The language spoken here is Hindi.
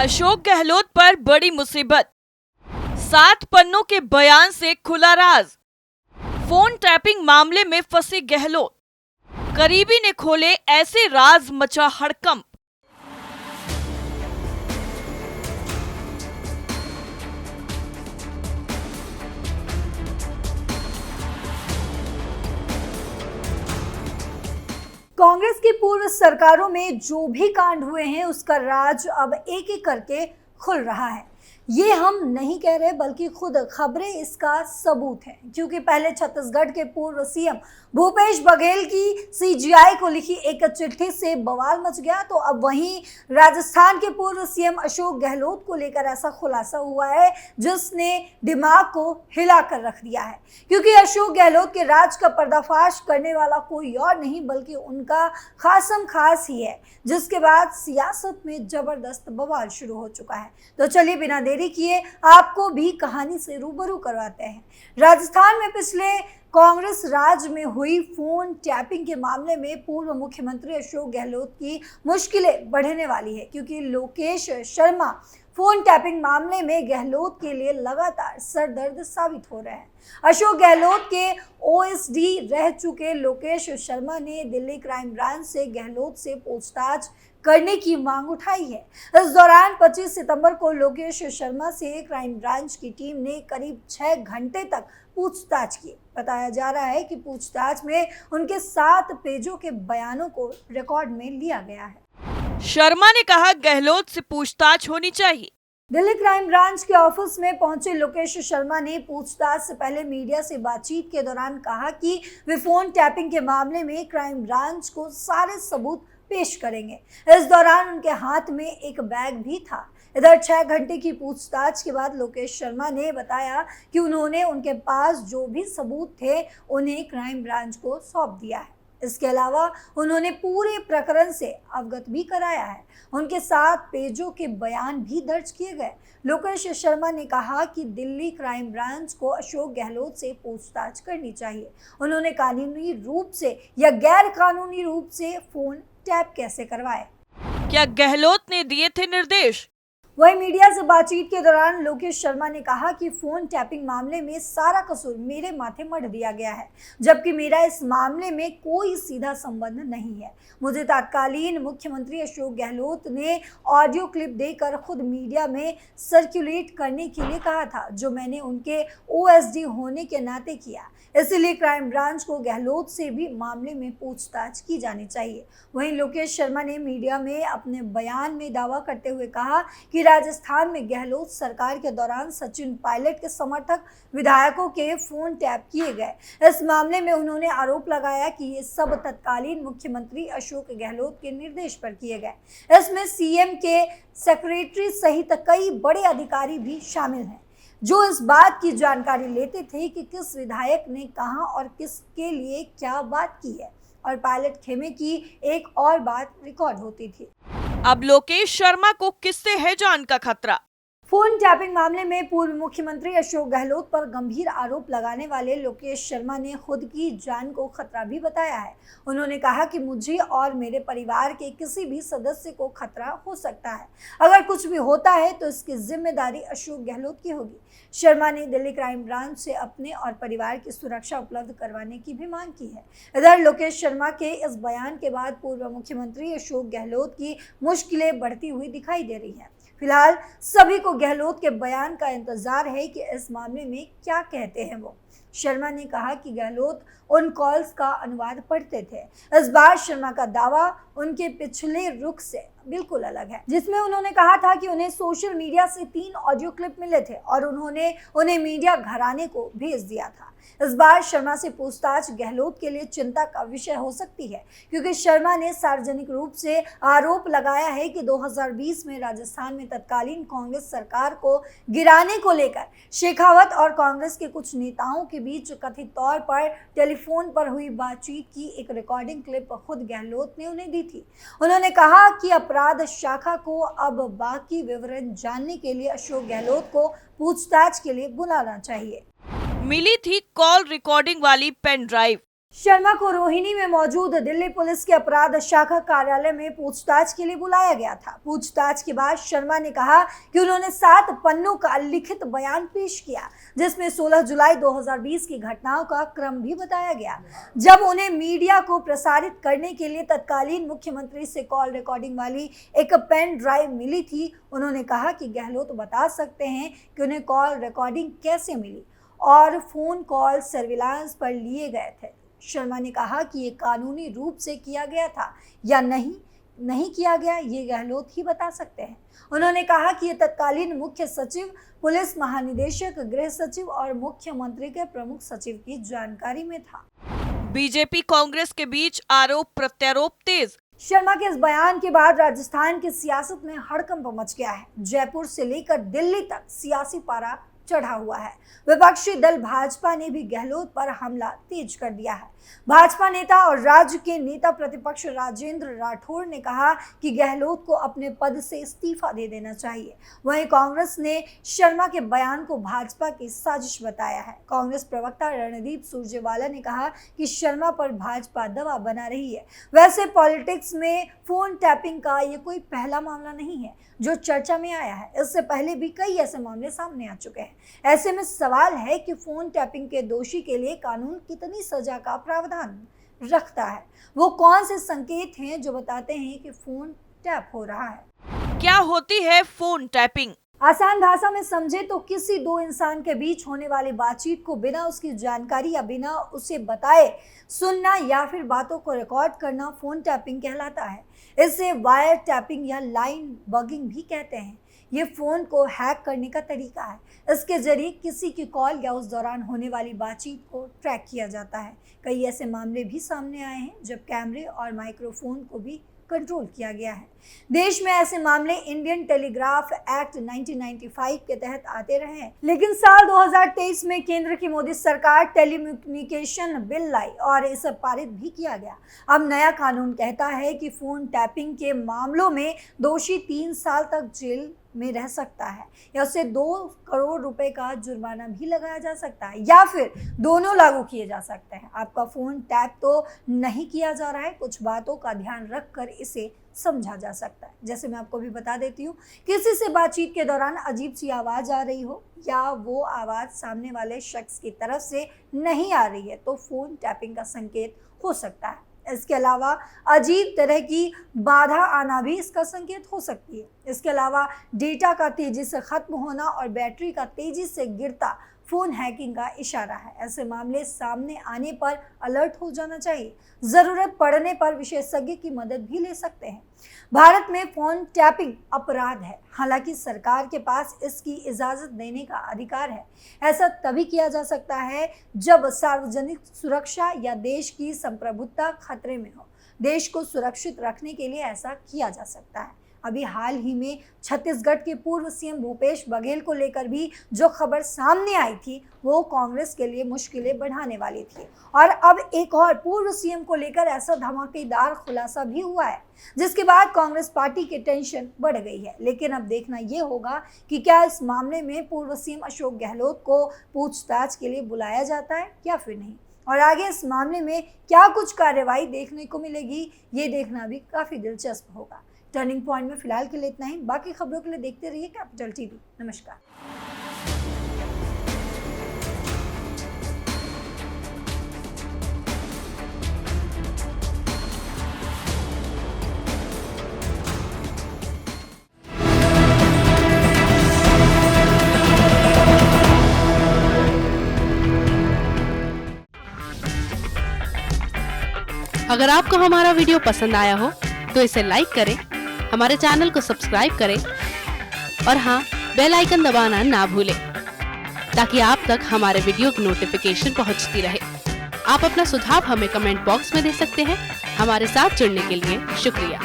अशोक गहलोत पर बड़ी मुसीबत, 7 पन्नों के बयान से खुला राज। फोन टैपिंग मामले में फंसे गहलोत, करीबी ने खोले ऐसे राज, मचा हड़कंप। कांग्रेस की पूर्व सरकारों में जो भी कांड हुए हैं उसका राज अब एक एक करके खुल रहा है। ये हम नहीं कह रहे बल्कि खुद खबरें इसका सबूत है, क्योंकि पहले छत्तीसगढ़ के पूर्व सीएम भूपेश बघेल की सीजीआई को लिखी एक चिट्ठी से बवाल मच गया, तो अब वहीं राजस्थान के पूर्व सीएम अशोक गहलोत को लेकर ऐसा खुलासा हुआ है जिसने दिमाग को हिला कर रख दिया है। क्योंकि अशोक गहलोत के राज का पर्दाफाश करने वाला कोई और नहीं बल्कि उनका खासम खास ही है, जिसके बाद सियासत में जबरदस्त बवाल शुरू हो चुका है। तो चलिए बिना देरी किए आपको भी कहानी से रूबरू करवाते हैं। राजस्थान में पिछले कांग्रेस राज में हुई फोन टैपिंग के मामले में पूर्व मुख्यमंत्री अशोक गहलोत की मुश्किलें बढ़ने वाली है, क्योंकि लोकेश शर्मा फोन टैपिंग मामले में गहलोत के लिए लगातार सरदर्द साबित हो रहे हैं। अशोक गहलोत के ओएसडी रह चुके लोकेश शर्मा ने दिल्ली क्राइम ब्रांच से गहलोत से पूछताछ करने की मांग उठाई है। इस दौरान 25 सितंबर को लोकेश शर्मा से क्राइम ब्रांच की टीम ने करीब 6 घंटे तक पूछताछ की। बताया जा रहा है कि पूछताछ में उनके 7 पेजों के बयानों को रिकॉर्ड में लिया गया है। शर्मा ने कहा गहलोत से पूछताछ होनी चाहिए। दिल्ली क्राइम ब्रांच के ऑफिस में पहुंचे लोकेश शर्मा ने पूछताछ से पहले मीडिया से बातचीत के दौरान कहा कि वे फोन टैपिंग के मामले में क्राइम ब्रांच को सारे सबूत पेश करेंगे। इस दौरान उनके हाथ में एक बैग भी था। इधर 6 घंटे की पूछताछ के बाद लोकेश शर्मा ने बताया कि उन्होंने उनके पास जो भी सबूत थे उन्हें क्राइम ब्रांच को सौंप दिया है। इसके अलावा उन्होंने पूरे प्रकरण से अवगत भी कराया है। उनके 7 पेजों के बयान भी दर्ज किए गए। लोकेश शर्मा ने कहा कि दिल्ली क्राइम ब्रांच को अशोक गहलोत से पूछताछ करनी चाहिए। उन्होंने कानूनी रूप से या गैर कानूनी रूप से फोन टैप कैसे करवाए। क्या गहलोत ने दिए थे निर्देश? वहीं मीडिया से बातचीत के दौरान लोकेश शर्मा ने कहा कि फोन टैपिंग मामले में सारा कसूर मेरे माथे मढ़ दिया गया है, जबकि मेरा इस मामले में कोई सीधा संबंध नहीं है। मुझे तत्कालीन मुख्यमंत्री अशोक गहलोत ने ऑडियो क्लिप देकर खुद मीडिया में सर्कुलेट करने के लिए कहा था, जो मैंने उनके ओएसडी होने के नाते किया। इसलिए क्राइम ब्रांच को गहलोत से भी मामले में पूछताछ की जानी चाहिए। वहीं लोकेश शर्मा ने मीडिया में अपने बयान में दावा करते हुए कहा कि राजस्थान में गहलोत सरकार के दौरान सचिन पायलट के समर्थक विधायकों के फोन टैप किए गए। इस मामले में उन्होंने आरोप लगाया कि ये सब तत्कालीन मुख्यमंत्री अशोक गहलोत के निर्देश पर किए गए। इसमें सीएम के सेक्रेटरी सहित कई बड़े अधिकारी भी शामिल हैं, जो इस बात की जानकारी लेते थे कि किस विधायक ने कहां और किसके लिए क्या बात की है, और पायलट खेमे की एक और बात रिकॉर्ड होती थी। अब लोकेश शर्मा को किससे है जान का खतरा? फोन टैपिंग मामले में पूर्व मुख्यमंत्री अशोक गहलोत पर गंभीर आरोप लगाने वाले लोकेश शर्मा ने खुद की जान को खतरा भी बताया है। उन्होंने कहा कि मुझे और मेरे परिवार के किसी भी सदस्य को खतरा हो सकता है। अगर कुछ भी होता है तो इसकी जिम्मेदारी अशोक गहलोत की होगी। शर्मा ने दिल्ली क्राइम ब्रांच से अपने और परिवार की सुरक्षा उपलब्ध करवाने की भी मांग की है। इधर लोकेश शर्मा के इस बयान के बाद पूर्व मुख्यमंत्री अशोक गहलोत की मुश्किलें बढ़ती हुई दिखाई दे रही हैं। फिलहाल सभी को गहलोत के बयान का इंतजार है कि इस मामले में क्या कहते हैं वो। शर्मा ने कहा कि गहलोत उन कॉल्स का अनुवाद पढ़ते थे। इस बार शर्मा का दावा उनके पिछले रुख से बिल्कुल अलग है, जिसमें उन्होंने कहा था कि उन्हें सोशल मीडिया से 3 ऑडियो क्लिप मिले थे और उन्होंने उन्हें मीडिया घराने को भेज दिया था। इस बार शर्मा से पूछताछ गहलोत के लिए चिंता का विषय हो सकती है, क्योंकि शर्मा ने सार्वजनिक रूप से आरोप लगाया है कि 2020 में राजस्थान में तत्कालीन कांग्रेस सरकार को गिराने को लेकर शेखावत और कांग्रेस के कुछ नेताओं के बीच कथित तौर पर टेलीफोन पर हुई बातचीत की एक रिकॉर्डिंग क्लिप खुद गहलोत ने उन्हें दी थी। उन्होंने कहा कि अपराध शाखा को अब बाकी विवरण जानने के लिए अशोक गहलोत को पूछताछ के लिए बुलाना चाहिए। मिली थी कॉल रिकॉर्डिंग वाली पेन ड्राइव, शर्मा को रोहिणी में मौजूद दिल्ली पुलिस के अपराध शाखा कार्यालय में पूछताछ के लिए बुलाया गया था। पूछताछ के बाद शर्मा ने कहा कि उन्होंने 7 पन्नों का लिखित बयान पेश किया, जिसमें 16 जुलाई 2020 की घटनाओं का क्रम भी बताया गया। जब उन्हें मीडिया को प्रसारित करने के लिए तत्कालीन मुख्यमंत्री से कॉल रिकॉर्डिंग वाली एक पेन ड्राइव मिली थी, उन्होंने कहा कि गहलोत बता सकते हैं कि उन्हें कॉल रिकॉर्डिंग कैसे मिली और फोन कॉल सर्विलांस पर लिए गए थे। शर्मा ने कहा कि ये कानूनी रूप से किया गया था या नहीं किया गया, ये गहलोत ही बता सकते हैं। उन्होंने कहा कि ये तत्कालीन मुख्य सचिव, पुलिस महानिदेशक, गृह सचिव और मुख्यमंत्री के प्रमुख सचिव की जानकारी में था। बीजेपी कांग्रेस के बीच आरोप प्रत्यारोप तेज। शर्मा के इस बयान के बाद राजस्थान की सियासत में हड़कंप मच गया है। जयपुर से लेकर दिल्ली तक सियासी पारा चढ़ा हुआ है। विपक्षी दल भाजपा ने भी गहलोत पर हमला तेज कर दिया है। भाजपा नेता और राज्य के नेता प्रतिपक्ष राजेंद्र राठौर ने कहा कि गहलोत को अपने पद से इस्तीफा दे देना चाहिए। वहीं कांग्रेस ने शर्मा के बयान को भाजपा की साजिश बताया है। कांग्रेस प्रवक्ता रणदीप सुरजेवाला ने कहा कि शर्मा पर भाजपा दबाव बना रही है। वैसे पॉलिटिक्स में फोन टैपिंग का ये कोई पहला मामला नहीं है जो चर्चा में आया है। इससे पहले भी कई ऐसे मामले सामने आ चुके हैं। ऐसे में सवाल है कि फोन टैपिंग के दोषी के लिए कानून कितनी सजा का प्रावधान रखता है। वो कौन से संकेत हैं जो बताते हैं कि फोन टैप हो रहा है। क्या होती है फोन टैपिंग? आसान भाषा में समझे तो किसी दो इंसान के बीच होने वाली बातचीत को बिना उसकी जानकारी या बिना उसे बताए सुनना या फिर बातों को रिकॉर्ड करना फोन टैपिंग कहलाता है। इसे वायर टैपिंग या लाइन बगिंग भी कहते हैं। ये फोन को हैक करने का तरीका है। इसके जरिए किसी की कॉल या उस दौरान होने वाली बातचीत को ट्रैक किया जाता है। कई ऐसे मामले भी सामने आए हैं जब कैमरे और माइक्रोफोन को भी कंट्रोल किया गया है। देश में ऐसे मामले इंडियन टेलीग्राफ एक्ट 1995 के तहत आते रहे हैं, लेकिन साल 2023 में केंद्र की मोदी सरकार टेलीकम्युनिकेशन बिल लाई और इसे पारित भी किया गया। अब नया कानून कहता है कि फोन टैपिंग के मामलों में दोषी 3 साल तक जेल में रह सकता है या उसे 2 करोड़ रुपए का जुर्माना भी लगाया जा सकता है या फिर दोनों लागू किए जा सकते हैं। आपका फोन टैप तो नहीं किया जा रहा है, कुछ बातों का ध्यान रखकर इसे समझा जा सकता है। जैसे मैं आपको भी बता देती हूँ, किसी से बातचीत के दौरान अजीब सी आवाज़ आ रही हो या वो आवाज़ सामने वाले शख्स की तरफ से नहीं आ रही है तो फोन टैपिंग का संकेत हो सकता है। इसके अलावा अजीब तरह की बाधा आना भी इसका संकेत हो सकती है। इसके अलावा डेटा का तेजी से खत्म होना और बैटरी का तेजी से गिरता फोन हैकिंग का इशारा है। ऐसे मामले सामने आने पर अलर्ट हो जाना चाहिए। जरूरत पड़ने पर विशेषज्ञ की मदद भी ले सकते हैं। भारत में फोन टैपिंग अपराध है, हालांकि सरकार के पास इसकी इजाजत देने का अधिकार है। ऐसा तभी किया जा सकता है जब सार्वजनिक सुरक्षा या देश की संप्रभुता खतरे में हो। देश को सुरक्षित रखने के लिए ऐसा किया जा सकता है। अभी हाल ही में छत्तीसगढ़ के पूर्व सीएम भूपेश बघेल को लेकर भी जो खबर सामने आई थी वो कांग्रेस के लिए मुश्किलें बढ़ाने वाली थी और अब एक और पूर्व सीएम को लेकर ऐसा धमाकेदार खुलासा भी हुआ है जिसके बाद कांग्रेस पार्टी की टेंशन बढ़ गई है। लेकिन अब देखना ये होगा कि क्या इस मामले में पूर्व सीएम अशोक गहलोत को पूछताछ के लिए बुलाया जाता है या फिर नहीं, और आगे इस मामले में क्या कुछ कार्रवाई देखने को मिलेगी, ये देखना भी काफी दिलचस्प होगा। टर्निंग पॉइंट में फिलहाल के लिए इतना ही। बाकी खबरों के लिए देखते रहिए कैपिटल टीवी। नमस्कार। अगर आपको हमारा वीडियो पसंद आया हो तो इसे लाइक करें, हमारे चैनल को सब्सक्राइब करें और हाँ, बेल आइकन दबाना ना भूलें ताकि आप तक हमारे वीडियो की नोटिफिकेशन पहुंचती रहे। आप अपना सुझाव हमें कमेंट बॉक्स में दे सकते हैं। हमारे साथ जुड़ने के लिए शुक्रिया।